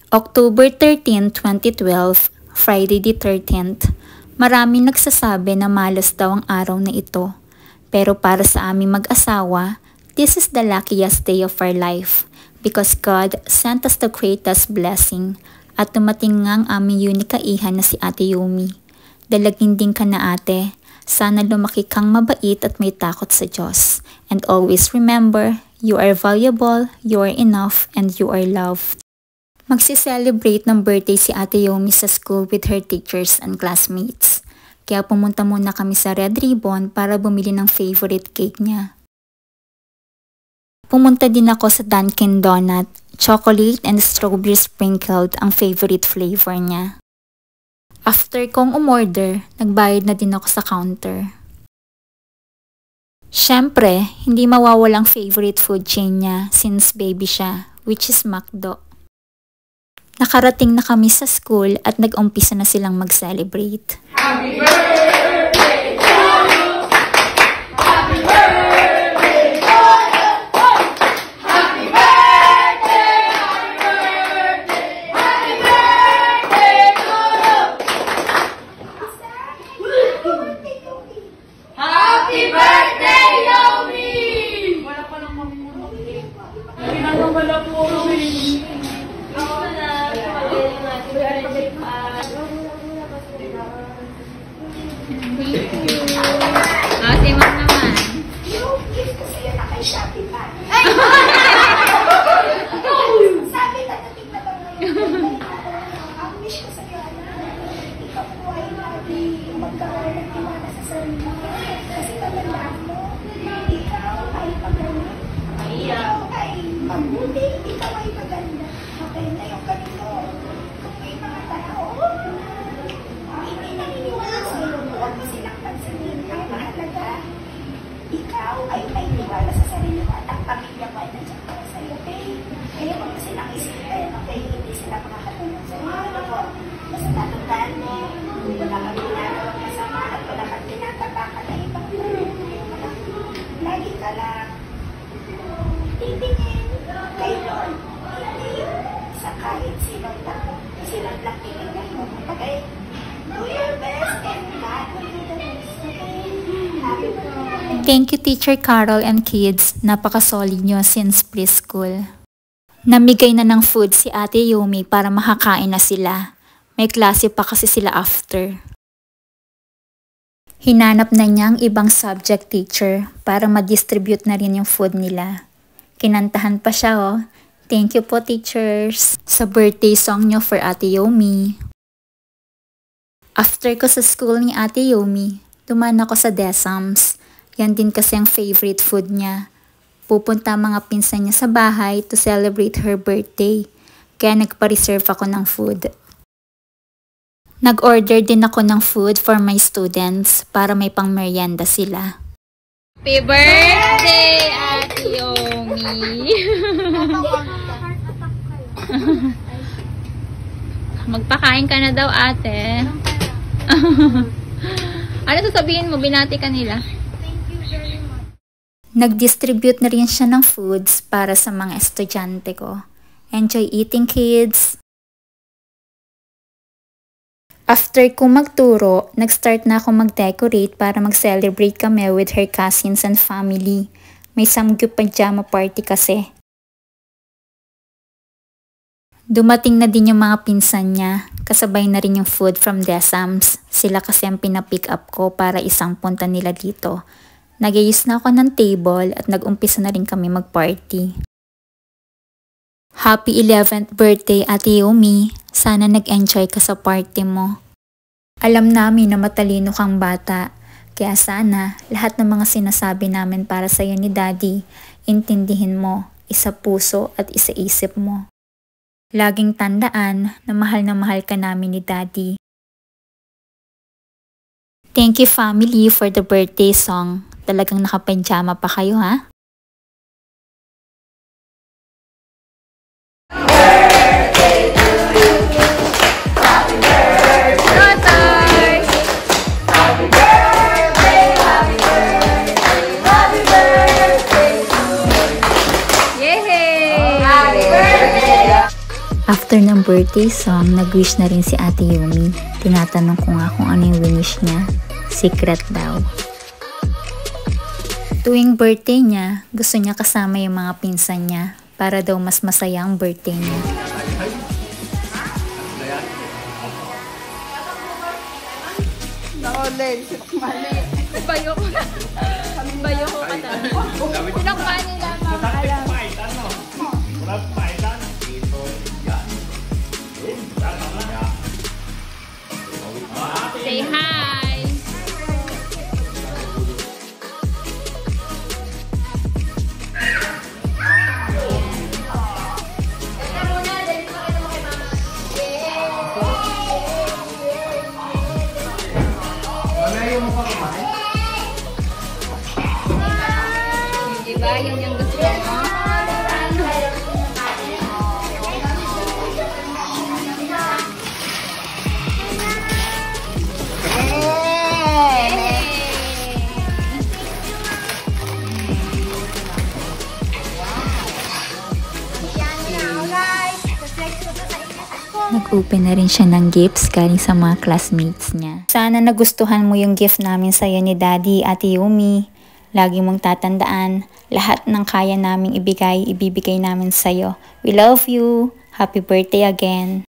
October 13, 2012, Friday the 13th, maraming nagsasabi na malas daw ang araw na ito. Pero para sa aming mag-asawa, this is the luckiest day of our life because God sent us the greatest blessing at tumating nga ang aming unikaihan na si Ate Yumi. Dalagin din ka na ate, sana lumaki kang mabait at may takot sa Diyos. And always remember, you are valuable, you are enough, and you are loved. Magsi-celebrate ng birthday si Ate Yumi sa school with her teachers and classmates. Kaya pumunta muna kami sa Red Ribbon para bumili ng favorite cake niya. Pumunta din ako sa Dunkin' Donut. Chocolate and strawberry sprinkled ang favorite flavor niya. After kong umorder, nagbayad na din ako sa counter. Siyempre, hindi mawawalang favorite food chain niya since baby siya, which is McDo. Nakarating na kami sa school at nag-umpisa na silang mag-celebrate. Happy birthday, Carlo! Happy birthday, Carlo! Happy birthday, happy birthday, Carlo! Happy birthday, Yomi! Wala pa lang mami mo. Wala po, Yomi. Si Ma'am naman. Yung gift ko sa'yo na kay Shopee pa. Sabi na dating na daw ngayon. Ang wish ko sa'yo, ikaw po ay lagi magkaroon ng tiwala sa sarili mo. Kasi tandaan mo, ikaw ay magaling. Ikaw ay mabuti. Ikaw ay maganda. Okay na yung kanino. Kung may mga tao, hindi naniniwala sa'yo. Huwag mo silang pansinin. Ang mahalaga, ikaw ay may tiwala sa sarili mo at ang pamilya mo ay nandiyan para sa'yo, okay? Kaya huwag mo silang isipin, okay? Hindi sila makakatulong sa'yo. Ano po? Basta tatandaan mo, wala kang ginagawang masama at wala kang tinatapakan na ibang tao. Lagi ka lang titingin kay Lord. Hindi sa kahit sinong tao. Silang lang titingin mo. Okay? Do your best and God will do the rest. Okay? Happy birthday. Thank you Teacher Carol and kids, napaka-solid nyo since preschool. Namigay na ng food si Ate Yumi para makakain na sila. May klase pa kasi sila after. Hinanap na niya ang ibang subject teacher para ma-distribute na rin yung food nila. Kinantahan pa siya oh. Thank you po teachers sa birthday song nyo for Ate Yumi. After ko sa school ni Ate Yumi, dumaan ako sa Desams. Yan din kasi ang favorite food niya. Pupunta mga pinsan niya sa bahay to celebrate her birthday. Kaya nagpa-reserve ako ng food. Nag-order din ako ng food for my students para may pang-merienda sila. Happy birthday, Ate Yumi! Magpakain ka na daw, ate. Ano sasabihin mo? Binati ka nila. Nag-distribute na rin siya ng foods para sa mga estudyante ko. Enjoy eating, kids! After ko magturo, nag-start na ako mag-decorate para mag-celebrate kami with her cousins and family. May samgyup pajama party kasi. Dumating na din yung mga pinsan niya. Kasabay na rin yung food from Desams. Sila kasi ang pinapick up ko para isang punta nila dito. Nag-ayos na ako ng table at nag-umpisa na rin kami mag-party. Happy 11th birthday, Ate Yumi. Sana nag-enjoy ka sa party mo. Alam namin na matalino kang bata. Kaya sana lahat ng mga sinasabi namin para sa'yo ni Daddy, intindihin mo, isa puso at isa isip mo. Laging tandaan na mahal ka namin ni Daddy. Thank you family for the birthday song. Talagang nakapajama pa kayo ha? After ng birthday song, nag-wish na rin si Ate Yumi. Tinatanong ko nga kung ano yung wish niya. Secret daw. Tuwing birthday niya, gusto niya kasama yung mga pinsan niya para daw mas masaya ang birthday niya. Bayo ko na. Bayo ko ka talaga. Pinakpahan nila mga alam. Say hi! Diba? Yun yung gusto mo? Nag-open na rin siya ng gifts galing sa mga classmates niya. Sana nagustuhan mo yung gift namin sa'yo ni Daddy, Ate Yumi. Lagi mong tatandaan, lahat ng kaya naming ibigay, ibibigay namin sa'yo. We love you! Happy birthday again!